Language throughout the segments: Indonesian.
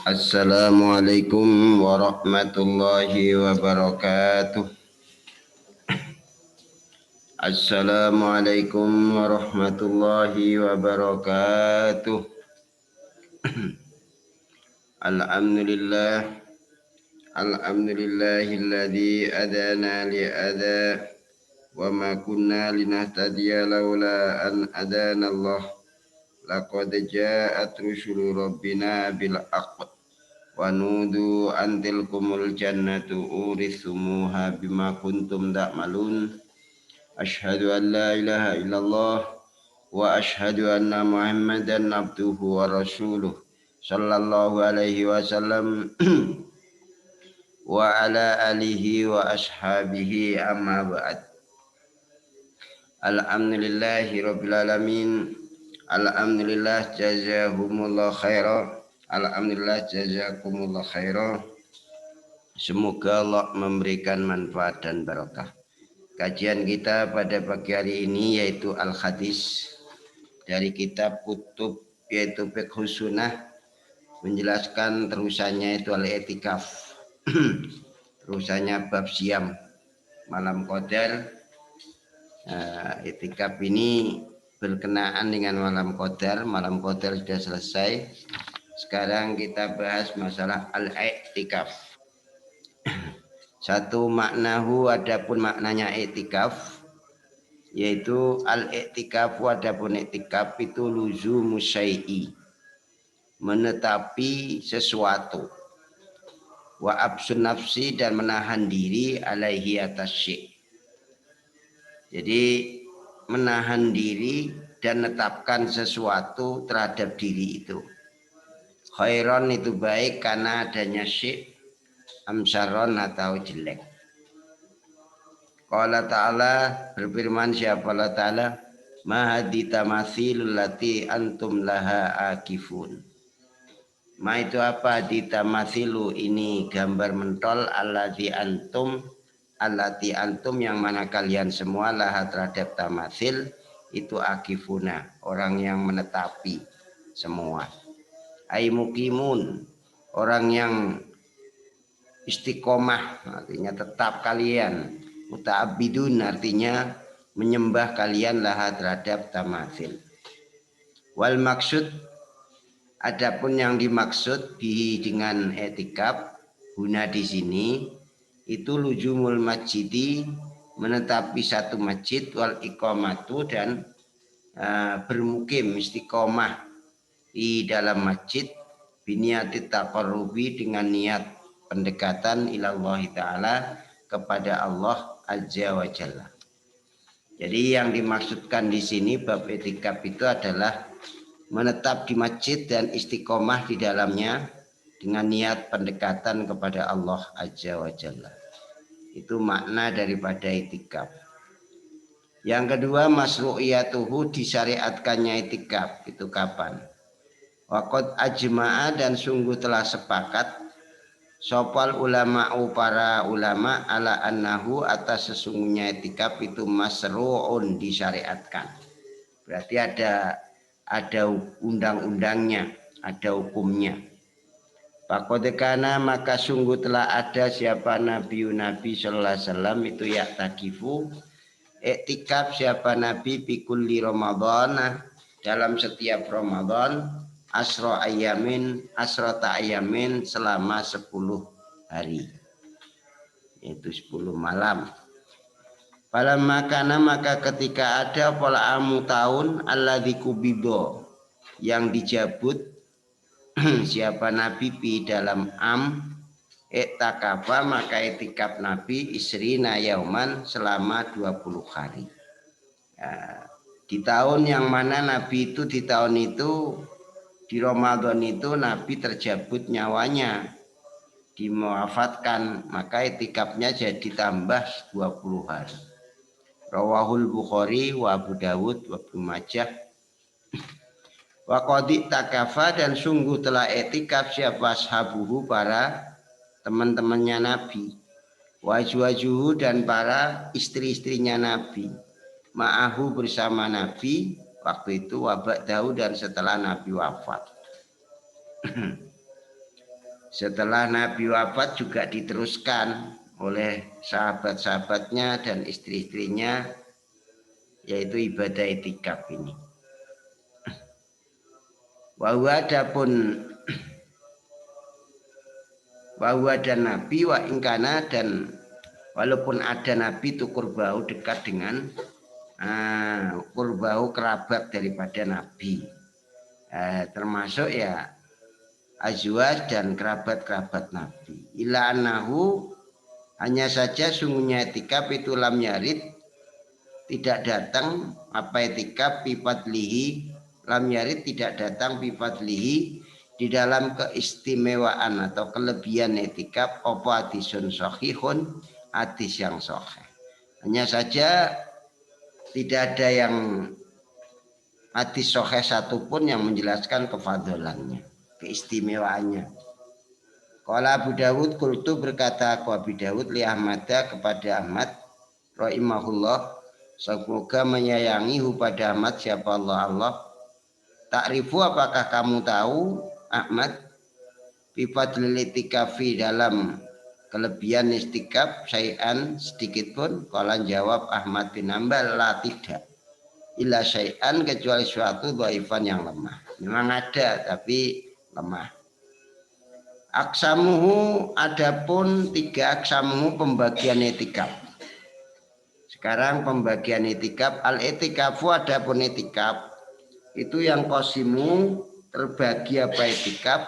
Assalamualaikum warahmatullahi wabarakatuh. Assalamualaikum warahmatullahi wabarakatuh. Alhamdulillah. Alhamdulillahilladzi adana li'adha wa ma kunna linahtadiya laula an adana Allah. Laqad ja'at rusulu rabbina bil haqq wa nudu antil kumul jannatu urithumuha bima kuntum ta'malun. Asyhadu an la ilaha illallah wa asyhadu anna muhammadan abduhu wa rasuluh sallallahu alaihi wasallam wa ala alihi wa ashabihi amma ba'd. Alhamdulillahi rabbil alamin. Alhamdulillah jazahumullah khairah. Alhamdulillah jazakumullah khairah. Semoga Allah memberikan manfaat dan barakah. Kajian kita pada pagi hari ini yaitu Al-Hadis dari kitab Kutub yaitu Fiqh Sunnah, menjelaskan terusannya itu Al-I'tikaf. Terusannya bab siam malam qadar. I'tikaf ini berkenaan dengan malam qadar. Malam qadar sudah selesai. Sekarang kita bahas masalah Al-I'tikaf. Satu maknahu, adapun maknanya i'tikaf, yaitu al-i'tikaf, adapun i'tikaf itu luzumu syai'i, menetapi sesuatu, wa absun nafsi, dan menahan diri alaihi atas syai'. Jadi menahan diri dan menetapkan sesuatu terhadap diri itu. Khairon itu baik karena adanya syai', amsaron atau jelek. Qala ta'ala, berfirman siapa Allah ta'ala, mahadi tamathilul lati antum laha akifun. Ma itu apa? Ditamathilu, ini gambar mentol, allati antum yang mana kalian semua laha terhadap tamathil itu akifuna, orang yang menetapi semua. Ai mukimun, orang yang istiqomah, artinya tetap kalian. Muta'abidun, artinya menyembah kalian laha terhadap tamathil. Wal maksud, adapun yang dimaksud bihi dengan i'tikaf guna di sini itu lujumul masjidi, menetapi satu masjid, wal iqamatu, dan bermukim istiqomah di dalam masjid, biniati taqarrubi, dengan niat pendekatan ilallahi ta'ala, kepada Allah azza wa jalla. Jadi yang dimaksudkan di sini bab i'tikaf itu adalah menetap di masjid dan istiqomah di dalamnya dengan niat pendekatan kepada Allah azza wa jalla. Itu makna daripada i'tikaf. Yang kedua, masru'iyatuhu, disyariatkannya i'tikaf itu kapan? Waqad ajma'a, dan sungguh telah sepakat sopal ulama'u, para ulama, ala annahu, atas sesungguhnya i'tikaf itu masru'un, disyariatkan. Berarti ada undang-undangnya, ada hukumnya. Faqad kana, maka sungguh telah ada siapa Nabi sallallahu alaihi wasallam itu ya'takifu, i'tikaf siapa Nabi bi kulli Ramadhan, dalam setiap Ramadan, asrota ayamin, selama 10 hari, yaitu 10 malam. Pada makana, maka ketika ada pola amu tahun alladzi kubido, yang dijabut siapa Nabi pi dalam i'takafa, maka i'tikaf Nabi isrina yauman, selama 20 hari. Di tahun yang mana Nabi itu, di tahun itu, di Ramadan itu Nabi terjabut nyawanya, dimuafatkan, maka i'tikafnya jadi tambah 20 hari. Rawahul Bukhari wa Abu Dawud wa Ibnu Majah. Wa qad takafa, dan sungguh telah i'tikaf siapa ashabuhu, para teman-temannya Nabi, wajwajuhu, dan para istri-istrinya Nabi, ma'ahu, bersama Nabi waktu itu, wabak dahu, dan setelah Nabi wafat. Setelah Nabi wafat juga diteruskan oleh sahabat-sahabatnya dan istri-istrinya, yaitu ibadah itikaf ini. Bahwa dan Nabi wa ingkana, dan walaupun ada Nabi itu kurbahu dekat dengan kurbahu kerabat daripada Nabi, termasuk ya azwaj dan kerabat-kerabat Nabi. Ila annahu, hanya saja sungguhnya itikaf itu lam yarid, tidak datang apa itikaf bifadlihi, lam yarid tidak datang bifadlihi di dalam keistimewaan atau kelebihan itikaf apa hadisun sahihun, hadis yang sahih. Hanya saja tidak ada yang hadis sahih satupun yang menjelaskan kefadholannya, keistimewaannya. Qala Abu Dawud, qultu berkata aku Abu Dawud li Ahmada kepada Ahmad rahimahullah, semoga menyayangi pada Ahmad siapa Allah. Ta'rifu, apakah kamu tahu Ahmad bifadlil itikafi, dalam kelebihan istikaf syai'an sedikit pun? Qala jawab Ahmad bin Hanbal, la tidak, illa syai'an kecuali suatu dhaifan yang lemah. Memang ada tapi lemah. Aksamuhu, adapun 3 aksamuhu pembagian itikaf. Sekarang pembagian itikaf. Al itikafu, adapun itikaf itu yang qasimu terbagi apa itikaf,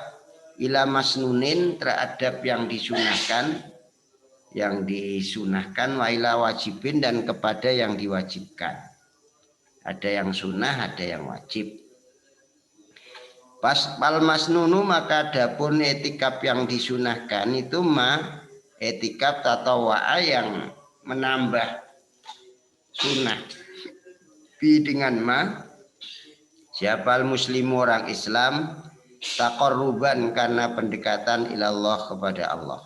ila masnunin terhadap yang disunahkan, wa ila wajibin dan kepada yang diwajibkan. Ada yang sunnah, ada yang wajib. Pas pal masnunu, maka adapun itikaf yang disunahkan itu itikaf tatawwa'a yang menambah sunnah. Bi dengan siapa muslim orang Islam taqarruban karena pendekatan ilallah kepada Allah.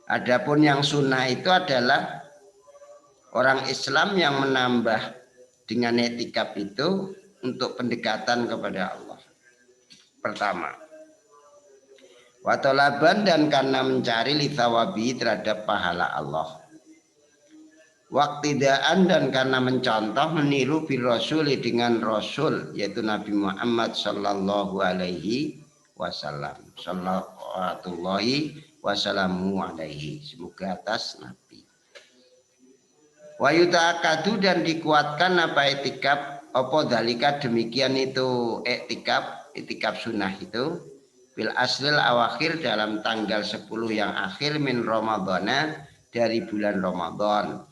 Adapun yang sunnah itu adalah orang Islam yang menambah dengan itikaf itu untuk pendekatan kepada Allah. Pertama, watolaban, dan karena mencari lithawabi terhadap pahala Allah. Waktidaan, dan karena mencontoh meniru bil rasuli dengan Rasul, yaitu Nabi Muhammad sallallahu alaihi wasallam. Shallallahu wasallamu alaihi, semoga atas Nabi. Wa yuta'akadu, dan dikuatkan apa itikaf, apa dalika demikian itu itikaf sunnah itu bil aslil awakhir, dalam tanggal 10 yang akhir min Ramadhana, dari bulan Ramadan.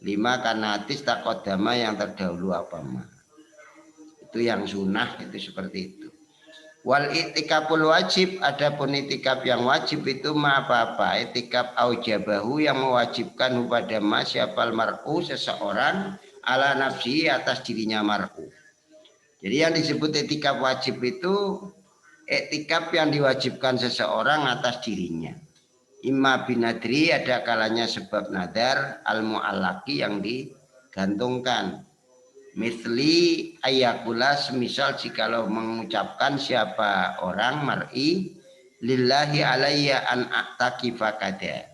5 karena hadis taqaddama yang terdahulu itu yang sunnah itu seperti itu. Wal itikaful wajib, adapun itikaf yang wajib itu apa itikaf aujabahu, yang mewajibkan kepada siapal mar'u, seseorang ala nafsi, atas dirinya mar'u. Jadi yang disebut itikaf wajib itu itikaf yang diwajibkan seseorang atas dirinya. Imma binadri, ada kalanya sebab nadar, al mu'allaki, yang digantungkan. Mithli ayakula, semisal jikalau mengucapkan siapa orang mar'i, lillahi alayya an a'takifa kada,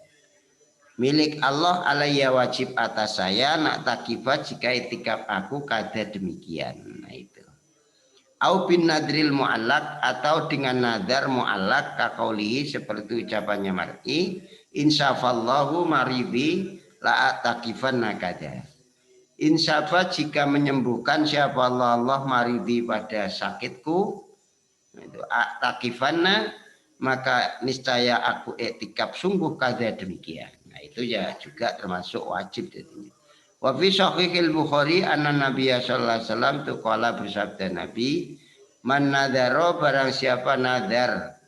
milik Allah alayya wajib atas saya, nak takifah jika itikaf aku kada demikian. Nah itu. Au bin nadril mu'allak, atau dengan nadar mu'allak, kakaulihi, seperti ucapannya mar'i, insyafallahu maridi la takifan nakada. Insyafa, jika menyembuhkan siapa Allah maridi pada sakitku, itu takifanna, maka niscaya aku iktikaf sungguh kada demikian. Nah itu ya juga termasuk wajib jadinya. Wa fi sahihil Bukhari anna Nabiya sallallahu alaihi wasallam tuqala, bersabda Nabi, man nadhara, barang siapa nadar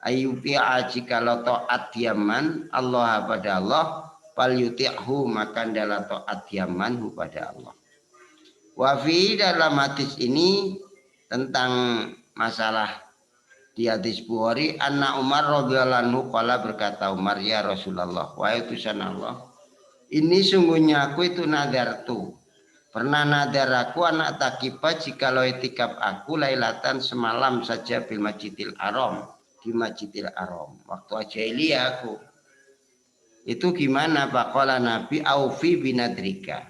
ayyuti'a, jikalau taat diaman Allah pada Allah, fal yuti'hu, maka adalah taat diaman pada Allah. Wa fi, dalam hadis ini tentang masalah di hadis Bukhari, anna Umar radhiyallahu anhu qala, berkata Umar, ya Rasulullah, wahai utusan Allah, ini sungguhnya aku itu nadar tuh, pernah nadar aku anak takifah jikalau itikaf aku lailatan, semalam saja bil Masjidil Haram, di Masjidil Haram. Waktu jahiliyah aku. Itu gimana Pak? Qala Nabi aufi binadrika.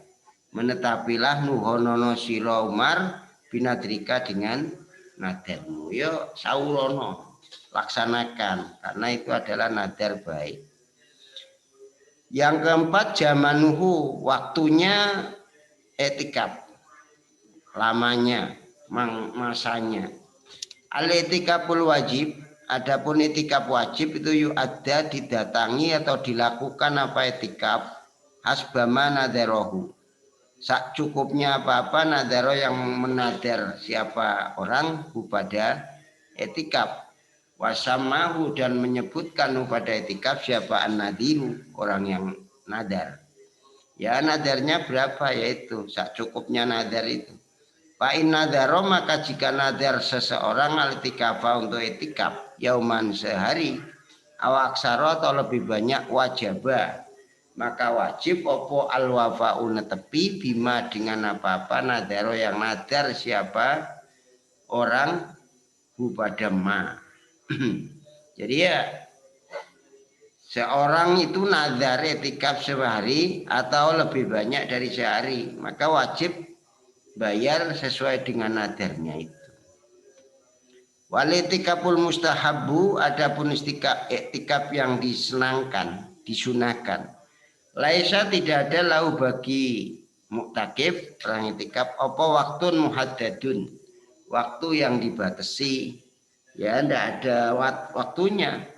Menetapilah nuhonono sira Umar binadrika dengan nadarmu. Yo saurono laksanakan karena itu adalah nadar baik. Yang keempat zamanuhu, waktunya etikaf. Lamanya, masanya. Al-itikaful wajib, adapun itikaf wajib itu yuk ada didatangi atau dilakukan apa itikaf hasbama nadarohu. Sak cukupnya apa-apa nadaro yang menadar siapa orang pada etikaf. Wasamahu dan menyebutkan pada etikaf siapa an-nadiru, orang yang nadar. Ya nadarnya berapa, yaitu sak cukupnya nadar itu. Fa'in nadaro, maka jika nadar seseorang al-itikafa untuk etikaf yauman sehari awaksaro atau lebih banyak wajibah, maka wajib opo al-wafa'u netepi bima dengan apa-apa nadaro yang nadar siapa orang pada ma. Jadi ya seorang itu nadar etikaf sehari atau lebih banyak dari sehari, maka wajib bayar sesuai dengan nadarnya itu. Wal itikaful mustahabu, adapun itikaf yang disenangkan, disunahkan. Laisa tidak ada lau bagi muktakif orang itikaf apa waktun muhaddadun, waktu yang dibatasi. Ya tidak ada waktunya.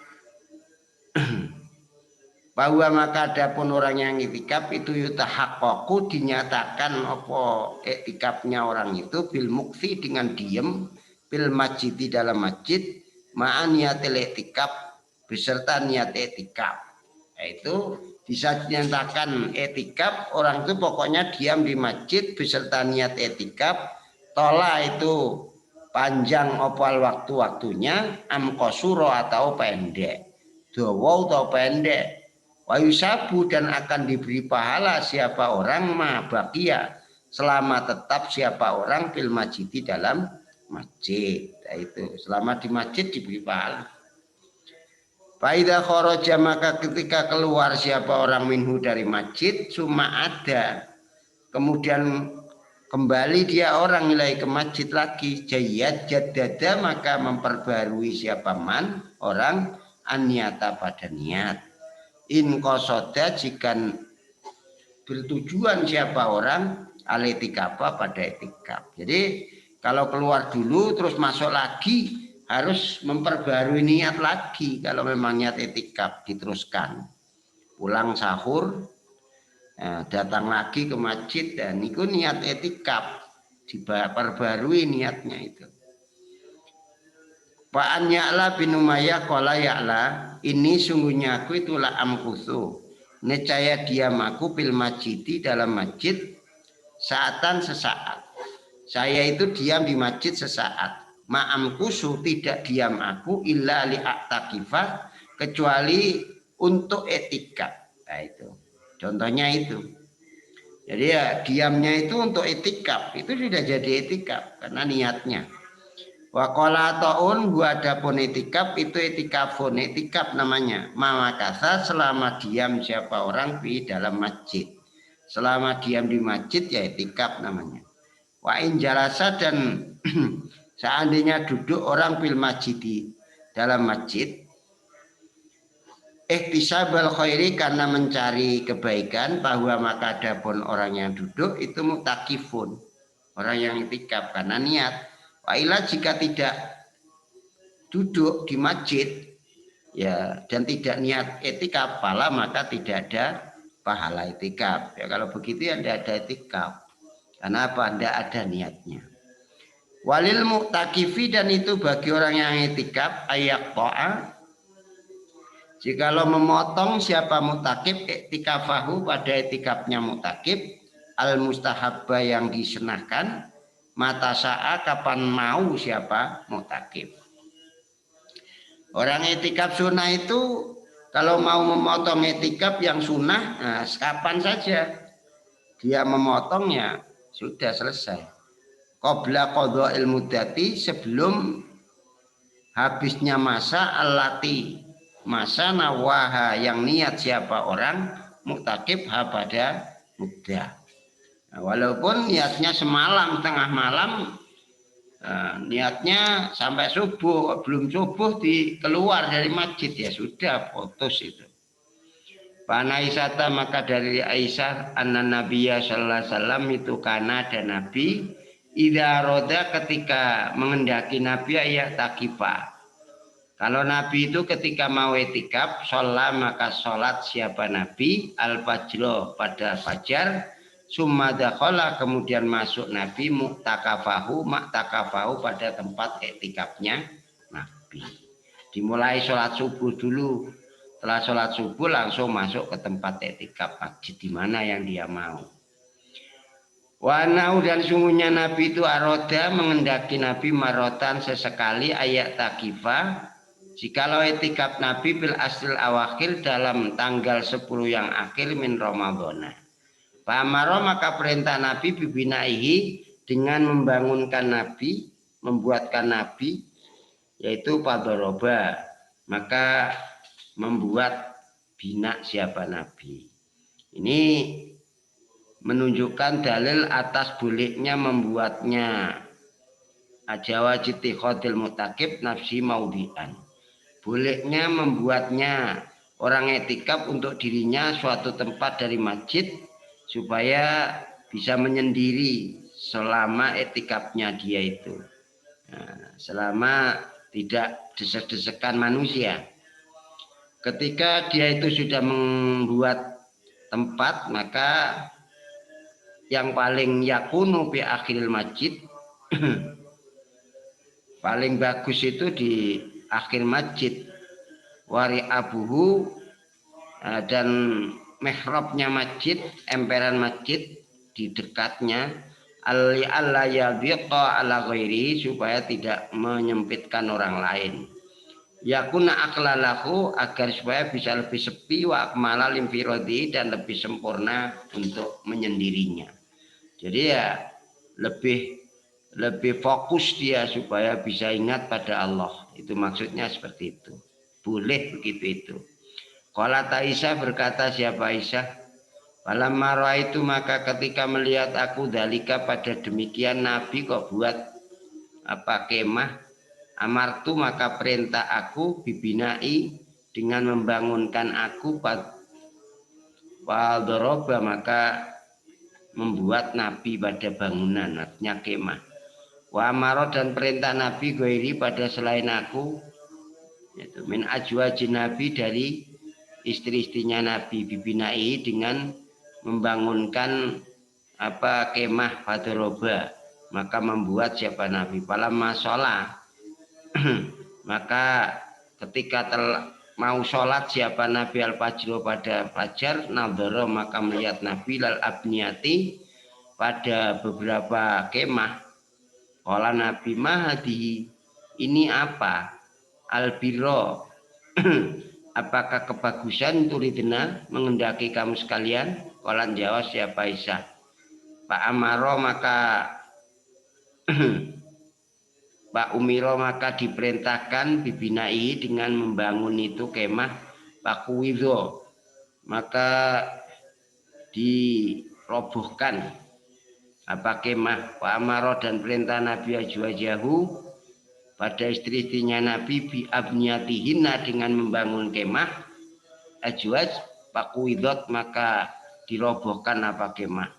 Bahwa maka adapun orang yang itikaf itu yutahaqqaqu, dinyatakan apa itikafnya orang itu bil mukfi dengan diem bil masjid di dalam masjid ma'an niatil itikaf beserta niat itikaf. Itu bisa dinyatakan itikaf orang itu pokoknya diam di masjid beserta niat itikaf, tola itu panjang opal waktu-waktunya, amkosuro atau pendek, dawa atau pendek. Wayusabu dan akan diberi pahala siapa orang ma bakia selama tetap siapa orang fil masjid di dalam masjid. Nah, itu selama di masjid diberi pahala. Faida kharaja, maka ketika keluar siapa orang minhu dari masjid cuma ada kemudian kembali dia orang nilai ke masjid lagi jayat jaddada, maka memperbarui siapa man orang aniata pada niat. In kosoda jika bertujuan siapa orang al-itikaf pada itikaf. Jadi kalau keluar dulu terus masuk lagi harus memperbarui niat lagi. Kalau memang niat itikaf diteruskan. Pulang sahur, datang lagi ke masjid dan itu niat itikaf diperbarui niatnya itu. Fa'an Ya'la bin Umayyah qala Ya'la, ini sungguhnya aku itulah amkusu, nescaya diam aku fil masjid dalam masjid saatan sesaat. Saya itu diam di masjid sesaat. Ma'amkusu tidak diam aku illa li'aktakifah kecuali untuk etikaf. Nah itu. Contohnya itu. Jadi ya diamnya itu untuk etikaf, itu sudah jadi etikaf karena niatnya. Wa qala ta'un gua adapun itikaf itu itikafun, itikaf namanya. Mamakasa selama diam siapa orang di dalam masjid. Selama diam di masjid ya itikaf namanya. Wa in jalasa dan seandainya duduk orang fil masjid di dalam masjid ihtisabal khairi karena mencari kebaikan, bahwa maka adapun orang yang duduk itu mutakifun, orang yang itikaf karena niat. Wailah jika tidak duduk di masjid ya dan tidak niat etikaf pala maka tidak ada pahala etikaf. Ya kalau begitu ya tidak ada etikaf. Karena apa? Tidak ada niatnya. Walil muktakifi, dan itu bagi orang yang etikaf ayak to'a, jikalau memotong siapa mutakif ektikafahu pada etikafnya mutakif al mustahabba yang disunahkan mata sa'a kapan mau siapa mutakif. Orang etikaf sunnah itu kalau mau memotong etikaf yang sunnah, nah, kapan saja dia memotongnya sudah selesai. Qabla qadha'il muddati, sebelum habisnya masa allati masa nawaha yang niat siapa orang muktakib ha pada muddah. Nah, walaupun niatnya semalam tengah malam, niatnya sampai subuh, belum subuh keluar dari masjid ya sudah putus itu. Panaisata maka dari Aisyah anna Nabiya sallallahu alaihi wasallam itu kana dan Nabi idza roda ketika mengendaki Nabi ayat takifa. Kalau Nabi itu ketika mau etikaf, sholat maka sholat siapa Nabi al-fajro pada fajar, summa dakhala kemudian masuk Nabi muktakafahu pada tempat etikafnya Nabi. Dimulai sholat subuh dulu. Setelah sholat subuh langsung masuk ke tempat etikaf masjid di mana yang dia mau. Wanau dan sungguhnya Nabi itu aroda mengendaki Nabi marotan sesekali ayat takifa. Jikalau etikaf Nabi bil asril awakhir dalam tanggal 10 yang akhir min Ramadhana. Pamaro maka perintah Nabi bibinaihi dengan membangunkan Nabi, membuatkan Nabi, yaitu padoroba. Maka membuat bina siapa Nabi. Ini menunjukkan dalil atas bolehnya membuatnya ajawa jiti khotil mutakib nafsi maudian. Bolehnya membuatnya orang etikaf untuk dirinya suatu tempat dari masjid supaya bisa menyendiri selama etikafnya dia itu. Nah, selama tidak desek-desekan manusia. Ketika dia itu sudah membuat tempat, maka yang paling yakunu fi akhiril masjid paling bagus itu di akhir masjid wari abuhu dan mihrabnya masjid, emperan masjid di dekatnya alla yadhiqa ala ghairi supaya tidak menyempitkan orang lain. Yakuna aklalahu agar supaya bisa lebih sepi wa akmala limfirodi dan lebih sempurna untuk menyendirinya. Jadi ya lebih fokus dia supaya bisa ingat pada Allah. Itu maksudnya seperti itu. Boleh begitu itu. Qala Aisyah berkata siapa Aisyah? Falamma raaitu maka ketika melihat aku dalika pada demikian Nabi kok buat apa kemah amartu maka perintah aku bibinai dengan membangunkan aku Waldoroba maka membuat Nabi pada bangunan artinya kemah. Wa amaro dan perintah Nabi goiri pada selain aku yaitu min ajwajin Nabi dari istri-istrinya Nabi bibinai dengan membangunkan apa kemah Waldoroba maka membuat siapa Nabi palamma sholat maka ketika mau sholat siapa Nabi al-fajro pada fajar nadhara maka melihat Nabi lal abniyati pada beberapa kemah. Qala Nabi mahadi ini apa albiro apakah kebagusan turidna mengendaki kamu sekalian? Qala jawab siapa Aisyah Pak Amaro maka Pak Umiro maka diperintahkan bibinai dengan membangun itu kemah Pak Kuwidho maka dirobohkan apa kemah Pak Amaro dan perintah Nabi Ajwajahu pada istri-istrinya Nabi biabniyatihinna dengan membangun kemah Ajwaj Pak Kuwidhot maka dirobohkan apa kemah.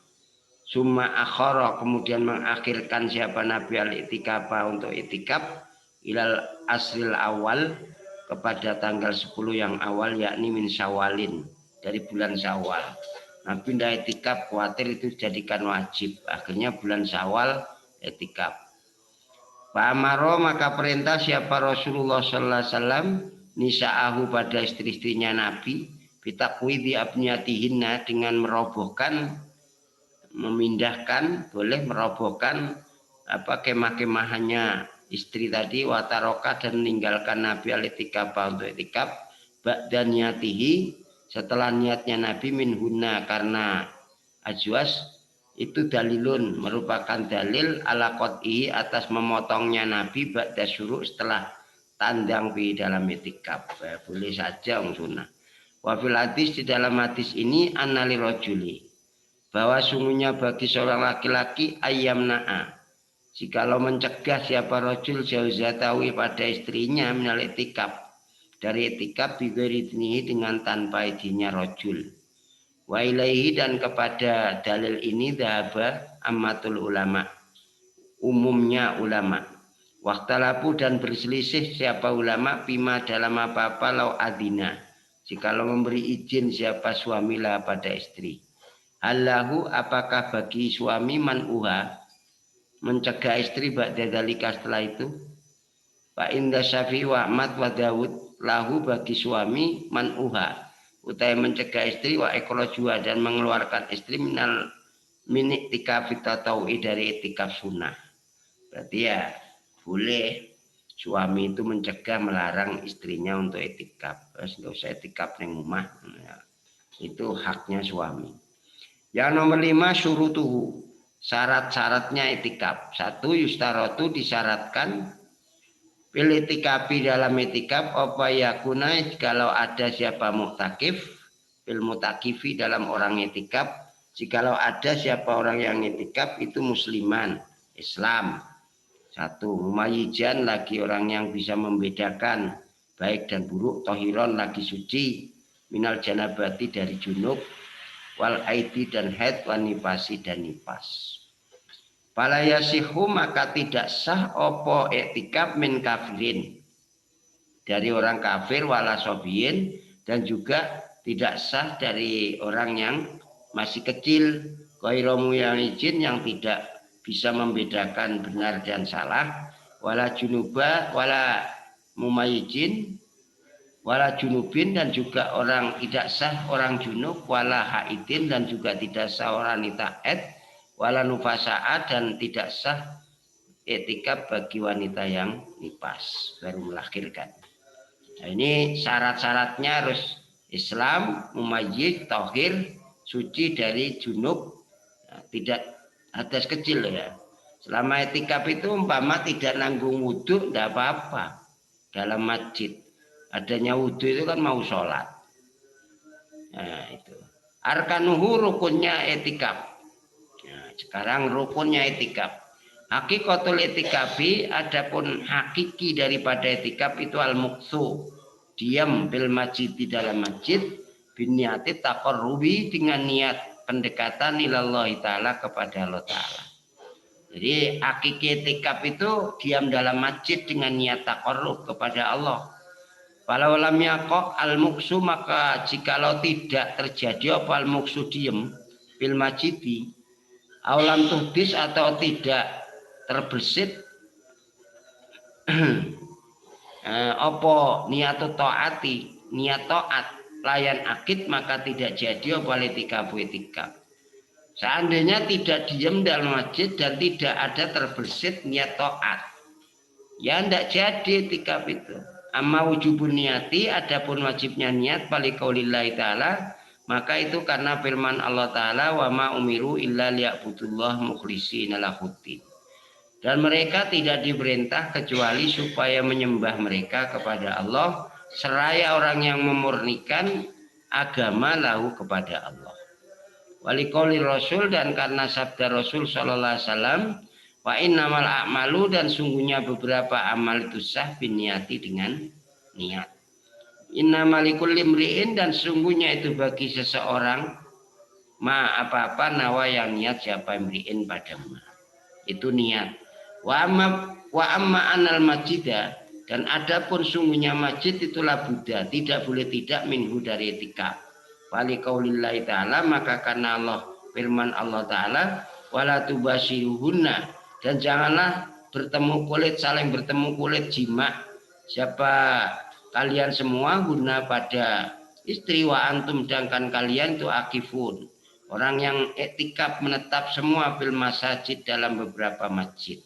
Summa akhara kemudian mengakhirkan siapa Nabi al-itikafah untuk itikaf ilal asril awal kepada tanggal 10 yang awal yakni min Syawalin dari bulan Syawal. Nabi tidak itikaf khawatir itu jadikan wajib. Akhirnya bulan Syawal itikaf. Pak Amaro maka perintah siapa Rasulullah sallallahu alaihi wasallam nisa'ahu pada istri-istrinya Nabi bitakwidi abniyatihinna dengan merobohkan memindahkan boleh merobohkan apa kemah-kemahannya istri tadi wataroka dan meninggalkan Nabi al-itikaf untuk itikaf ba'da niyatihi setelah niatnya Nabi minhunna karena ajwas itu dalilun merupakan dalil ala qot'ihi atas memotongnya Nabi ba'da syuruk setelah tandang di dalam itikaf. Boleh saja sunnah. Wa fil hadis, di dalam hadis ini annali rojuli, bahwa sungguhnya bagi seorang laki-laki ayam na'a, jikalau mencegah siapa rojul jauzatawi pada istrinya minal itikaf, dari itikaf bighairi dengan tanpa izinnya rojul. Wa ilaihi, dan kepada dalil ini dhahaba ammatul ulama, umumnya ulama. Waktalapu, dan berselisih siapa ulama bima dalam apa-apa lau adina, jikalau memberi izin siapa suami lah pada istri. Allahu, apakah bagi suami man'uha, mencegah istri ba'da dzalika, setelah itu. Fa inda Syafi'i wa Ahmad wa Dawud, lahu bagi suami man'uha, utai mencegah istri wa ikhrajuha, dan mengeluarkan istri minal min iktikaf tatawi, dari iktikaf sunnah. Berarti ya boleh suami itu mencegah, melarang istrinya untuk iktikaf. Terus nggak usah iktikaf di rumah. Itu haknya suami. Yang nomor 5, syurutuhu, syarat-syaratnya itikaf. 1, yustarotu, disyaratkan fil itikafi, dalam itikaf, apa yakuna, kalau ada siapa muktakif, fil mutakifi, dalam orang itikaf, jikalau ada siapa orang yang itikaf itu musliman, Islam. 1, mumayyijan, lagi orang yang bisa membedakan baik dan buruk, tohiron, lagi suci, minal janabati, dari junub, wal aidi, dan haid, wan nifasi, dan nipas. Fala yasihu, maka tidak sah opo iktikaf min kafirin, dari orang kafir, wala sobiyin, dan juga tidak sah dari orang yang masih kecil, ghairu yang izin, yang tidak bisa membedakan benar dan salah, wala junuba, wala mumayyizin, wala junubin, dan juga orang tidak sah orang junub, wala haidin, dan juga tidak sah orang wanita haid, wala nufasaat, dan tidak sah iktikaf bagi wanita yang nifas, baru melahirkan. Nah, ini syarat-syaratnya harus Islam, mumayyiz, tahir, suci dari junub, nah, tidak hadas kecil ya. Selama iktikaf itu umpama tidak nanggung wudhu, tidak apa-apa dalam masjid. Adanya wudhu itu kan mau sholat. Nah itu. Arkanuhu, rukunnya iktikaf. Nah, sekarang rukunnya iktikaf. Hakikatul itikafi, adapun hakiki daripada itikaf itu al-muqsu, diam bil masjid, di dalam masjid, biniati taqarrubi, dengan niat pendekatan ilallahi ta'ala, kepada Allah ta'ala. Jadi hakiki itikaf itu diam dalam masjid dengan niat taqarrub kepada Allah. Kalau lam yaqo al-muqsu, maka jikalau tidak terjadi apa al-muqsu, diem bil masjidi, aulam tuhdis, atau tidak terbersit apa niat taati, niat taat, layan akid, maka tidak jadi apa itikaf. Seandainya tidak diem dalam masjid dan tidak ada terbersit niat taat, ya tidak jadi itikaf itu. Amma wujubun niati, adapun wajibnya niat, balikaulillahi ta'ala, maka itu karena firman Allah Ta'ala, wa ma umiru illa liya'budullah mukhlishina lahuddin. Dan mereka tidak diperintah kecuali supaya menyembah mereka kepada Allah, seraya orang yang memurnikan agama lahu kepada Allah. Walikauli Rasul, dan karena sabda Rasul sallallahu alaihi wasallam, wa innamal a'malu, dan sungguhnya beberapa amal itu sah biniati, dengan niat. Innamal likulli imri'in, dan sungguhnya itu bagi seseorang, ma apa-apa nawa, yang niat siapa imri'in pada ma, itu niat. Wa amma anal masjidah, dan adapun sungguhnya masjid itulah Buddha, tidak boleh tidak minhu, dari itikaf. Wali qaulillahi ta'ala, maka karena Allah, firman Allah Ta'ala, wala tubashiruhunna, dan janganlah bertemu kulit, saling bertemu kulit jima, siapa kalian semua, guna pada istri, wa antum, sedangkan kalian itu akifun, orang yang iktikaf menetap semua, fil masajid, dalam beberapa masjid.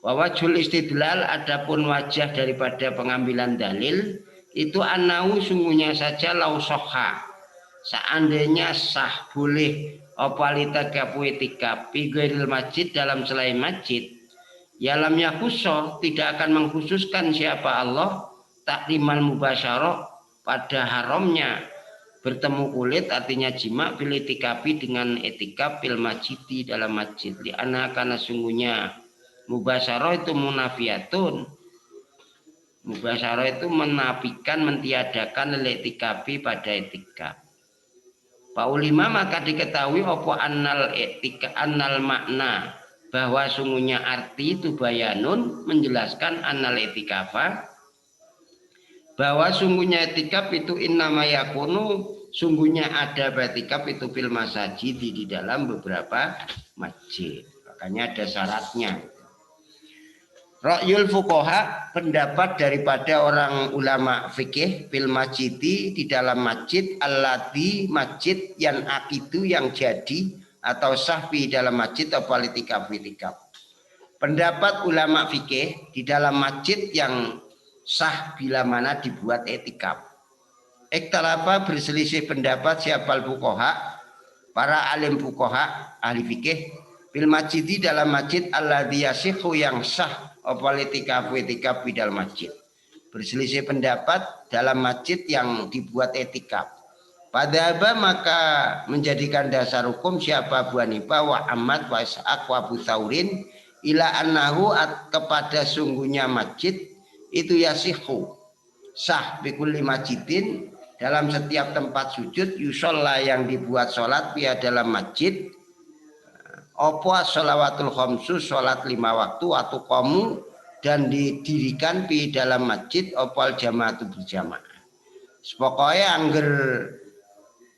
Wawajul istidlal, adapun wajah daripada pengambilan dalil itu annau, sungguhnya saja, lau soha, seandainya sah, boleh opalita kapu itikaf, figuril masjid, dalam selain masjid, Ya lam yakhussoh, tidak akan mengkhususkan siapa Allah taklimal mubasyarah pada haramnya bertemu kulit, artinya jima bil itikafi dengan etikaf fil masjid dalam masjid. Di anak karena sungguhnya mubasyarah itu munafiatun. Mubasyarah itu menafikan, mentiadakan itikafi pada etikaf. Paulima maka diketahui opo annal etika annal makna, bahwa sungguhnya arti itu bayanun menjelaskan annal etikafa, bahwa sungguhnya etikaf itu innama yakunu, sungguhnya ada etikaf itu fil masajid, di dalam beberapa masjid. Makanya ada syaratnya. Ra'yul fuqaha, pendapat daripada orang ulama fikih fil masjidi, di dalam masjid, allati masjid yang akidu yang jadi atau sahfi dalam masjid atau itikaf. Pendapat ulama fikih di dalam masjid yang sah bila mana dibuat etikaf. Ikhtalafa, berselisih pendapat siapa fuqaha, para alim fuqaha ahli fikih fil masjid, di dalam masjid alladzi yasihhu yang sah apa itikaf di dalam masjid. Berselisih pendapat dalam masjid yang dibuat etikaf. Pada apa maka menjadikan dasar hukum siapa Abu Hanifah wa Ahmad wa Ishaq wa Abu Thaurin ila annahu, kepada sungguhnya masjid itu yasihhu sah bikulli masjidin, dalam setiap tempat sujud, yusolla yang dibuat sholat via dalam masjid, opo sholawatul khamsu, sholat 5 waktu, atau kamu dan didirikan di dalam masjid opal jamaatu berjamaah. Pokoknya angger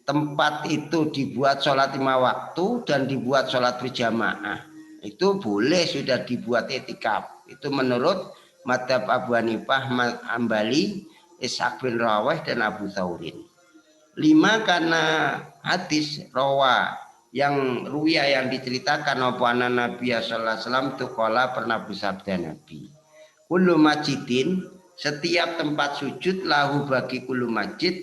tempat itu dibuat sholat 5 waktu dan dibuat sholat berjamaah, itu boleh sudah dibuat etikaf. Itu menurut madhab Abu Hanifah, Ambali, Ishaq bin Raweh dan Abu Thaurin. 5 karena hadis rawa yang ruya yang diceritakan apa Nabi sallallahu alaihi wasallam itu qala, pernah bersabda Nabi, kullu masjidin, setiap tempat sujud, lahu bagi kullu masjid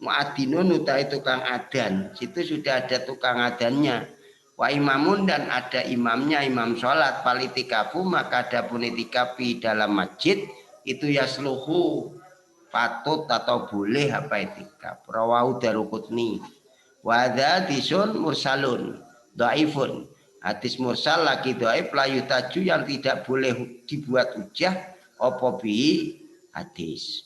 muadzinun, utai tukang adan, situ sudah ada tukang adannya, wa imamun, dan ada imamnya, imam sholat, palitikafu, maka adapun itikafi dalam masjid itu yasluhu, patut atau boleh apa itikaf. Rawahu Daruqutni. Wa hadisun mursalun dhaifun, hadis mursal lagi dhaif, layu taju yang tidak boleh dibuat hujah apa bi hadis.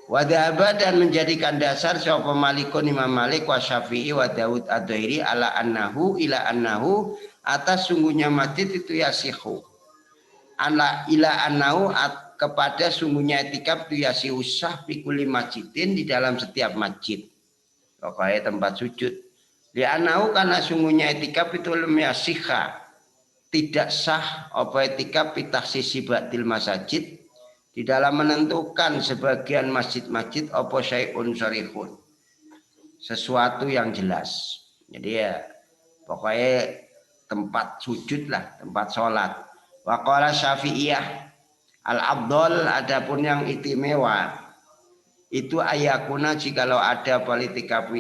Wa dhahaba, dan menjadikan dasar sapa Malikun Imam Malik wa Syafi'i wa Daud ad-Dhairi ala annahu ila annahu, atas sungguhnya masjid itu yasihu, ala ila annahu, kepada sungguhnya etikaf itu yasihu sah fikuli masjidin, di dalam setiap masjid, pokoknya tempat sujud. Li'annahu, karena sungguhnya etikaf itu lam yasihha, tidak sah apa etikaf fitakhsisi ba'dil masajid, di dalam menentukan sebagian masjid-masjid apa syai'un syarihun, sesuatu yang jelas. Jadi ya pokoknya tempat sujud lah, tempat sholat. Wa qala Syafi'iyah al-afdal, adapun yang istimewa itu ayakuna, jikalau ada politika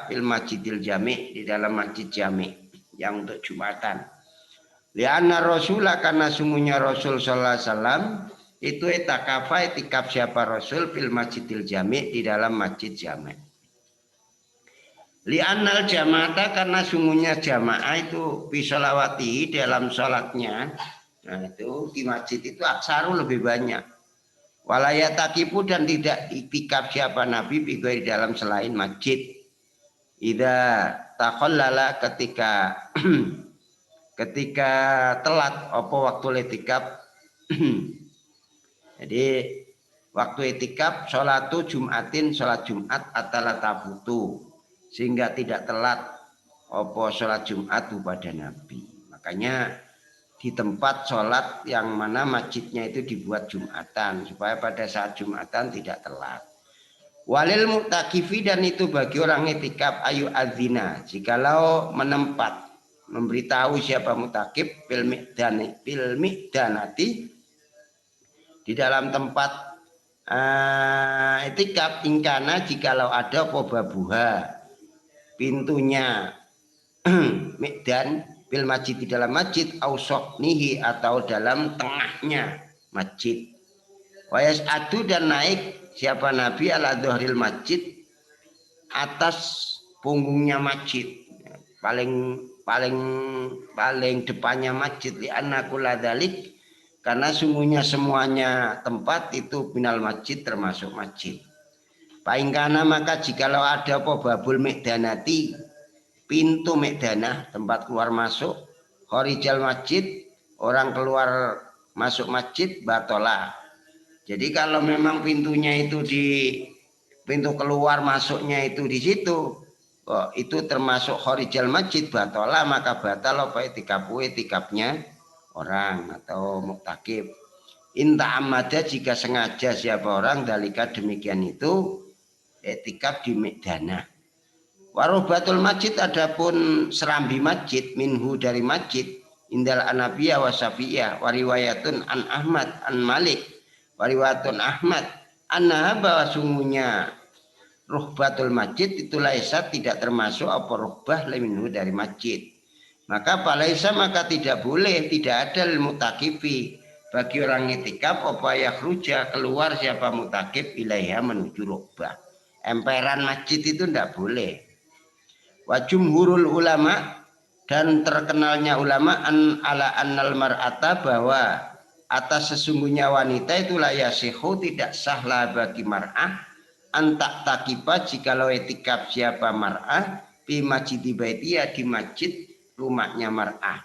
fil masjidil jami', di dalam masjid jami' yang untuk Jumatan. Lianna Rasulah, karena sungguhnya Rasul sallallahu alaihi wasallam itu itakafa, itikaf siapa Rasul fil masjidil jami', di dalam masjid jami'. Li'annal jama'ata, karena sungguhnya jamaah itu bisolawati, dalam sholatnya, nah itu di masjid itu aksaru lebih banyak. Walayatakipu, dan tidak itikaf siapa Nabi bigoi dalam selain masjid. Ida takhallala, ketika telat apa waktu itikaf. Jadi waktu itikaf sholatu Jumatin, sholat Jumat atala tabutu, sehingga tidak telat apa sholat Jumat pada Nabi. Makanya di tempat sholat yang mana masjidnya itu dibuat Jumatan, supaya pada saat Jumatan tidak telat. Walil mu'takifi, dan itu bagi orang itikaf ayu adzina, jikalau menempat, memberitahu siapa mutakif bil mi'danati, di dalam tempat itikaf, ingkana, jikalau ada pobabuha, pintunya mi'dan, Bil masjid di dalam masjid, ausok nihi atau dalam tengahnya masjid. Wayas adu dan naik siapa Nabi ala dhuhril masjid atas punggungnya masjid, paling paling paling depannya masjid li anna kulladzalik karena sungguhnya semuanya tempat itu binal masjid termasuk masjid. Paingkana maka jikalau ada apa babul mikdanati pintu mikdanah tempat keluar masuk horijal masjid orang keluar masuk masjid batola. Jadi kalau memang pintunya itu di pintu keluar masuknya itu di situ, oh, itu termasuk horijal masjid batola maka batal apa itikapnya orang atau muktakib. Inta amada jika sengaja siapa orang dalika demikian itu etikaf di mikdanah. Warobatul masjid adapun serambi masjid minhu dari masjid indal anabiyah wa syafi'iyah wariwayatun an Ahmad an Malik wariwayatun Ahmad annaha bahwa sungguhnya ruhbatul masjid itu laisa tidak termasuk apa ruhbah minhu dari masjid. Maka palaisa maka tidak boleh tidak ada mutakifi bagi orang itikaf apa yakhruja keluar siapa mutakif ilaiha menuju ruhbah. Emperan masjid itu tidak boleh. Wa jumhurul ulama dan terkenalnya ulama an ala annal mar'ata bahwa atas sesungguhnya wanita itu layasihu tidak sahlah bagi mar'ah antak takiba jikalau etikaf siapa mar'ah di masjid baitiya di masjid rumahnya mar'ah.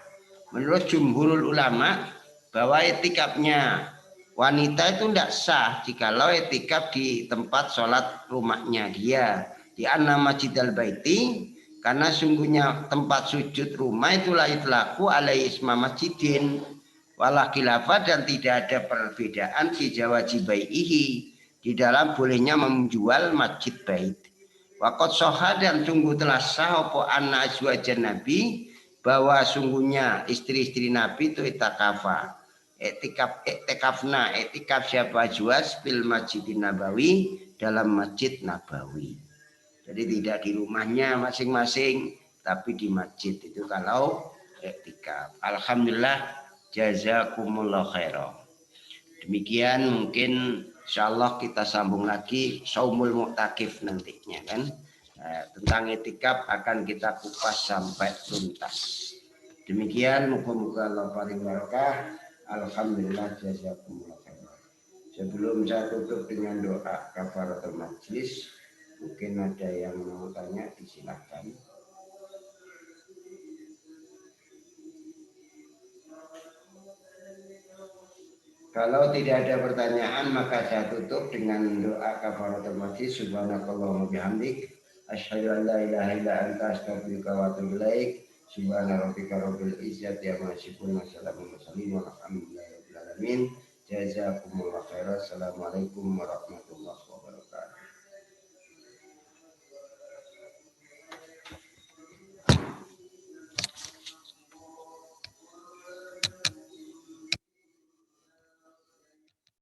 Menurut jumhurul ulama bahwa etikafnya wanita itu tidak sah jikalau etikaf di tempat sholat rumahnya dia di anna masjidal baiti karena sungguhnya tempat sujud rumah itulah itlaku alai isma masjidin wala khilafah dan tidak ada perbedaan di jawajibaihi di dalam bolehnya menjual masjid bait. Waqad soha dan sungguh telah sah apa anna azwajan nabi bahwa sungguhnya istri-istri Nabi itu itakafa etikaf siapa juas fil masjidin nabawi dalam masjid nabawi. Jadi tidak di rumahnya masing-masing tapi di masjid itu kalau etikaf. Alhamdulillah jazakumullah khairan. Demikian mungkin insyaallah kita sambung lagi saumul mu'takif nantinya kan. Tentang etikaf akan kita kupas sampai tuntas. Demikian muka-muka Allah paling barakah. Alhamdulillah jazakumullah khairan. Sebelum saya tutup dengan doa kafaratul majlis, mungkin ada yang mau tanya disilahkan. Kalau tidak ada pertanyaan maka saya tutup dengan doa kafaratul majlis. Subhanakallahumma bihamdik asyhadu an la ilaha illa anta astaghfiruka wa atubu ilaik. Subhana rabbika rabbil izzati amma yasifun wa salamun alal mursalin walhamdulillahi rabbil alamin. Jazakumullah khairan. Assalamualaikum warahmatullahi wabarakatuh.